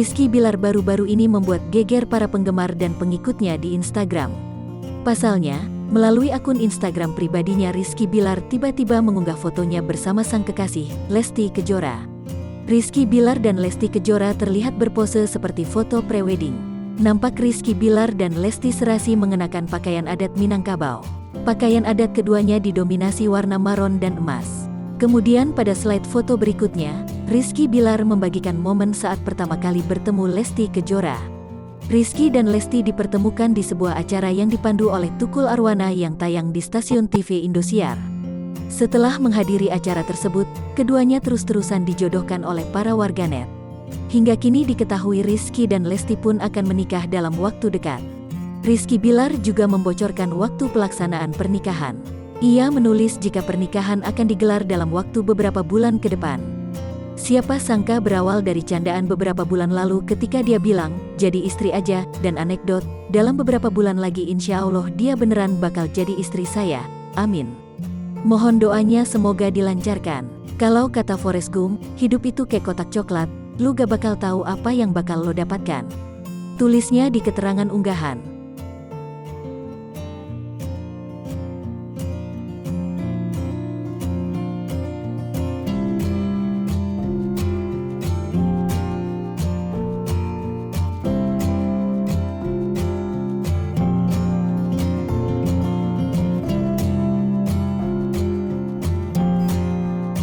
Rizky Bilar baru-baru ini membuat geger para penggemar dan pengikutnya di Instagram. Pasalnya, melalui akun Instagram pribadinya Rizky Bilar tiba-tiba mengunggah fotonya bersama sang kekasih, Lesti Kejora. Rizky Bilar dan Lesti Kejora terlihat berpose seperti foto prewedding. Nampak Rizky Bilar dan Lesti serasi mengenakan pakaian adat Minangkabau. Pakaian adat keduanya didominasi warna maron dan emas. Kemudian pada slide foto berikutnya, Rizky Bilar membagikan momen saat pertama kali bertemu Lesti Kejora. Rizky dan Lesti dipertemukan di sebuah acara yang dipandu oleh Tukul Arwana yang tayang di stasiun TV Indosiar. Setelah menghadiri acara tersebut, keduanya terus-terusan dijodohkan oleh para warganet. Hingga kini diketahui Rizky dan Lesti pun akan menikah dalam waktu dekat. Rizky Bilar juga membocorkan waktu pelaksanaan pernikahan. Ia menulis jika pernikahan akan digelar dalam waktu beberapa bulan ke depan. Siapa sangka berawal dari candaan beberapa bulan lalu ketika dia bilang, jadi istri aja, dan anekdot, dalam beberapa bulan lagi insya Allah dia beneran bakal jadi istri saya, amin. Mohon doanya semoga dilancarkan. Kalau kata Forrest Gump, hidup itu kayak kotak coklat, lu gak bakal tahu apa yang bakal lo dapatkan. Tulisnya di keterangan unggahan.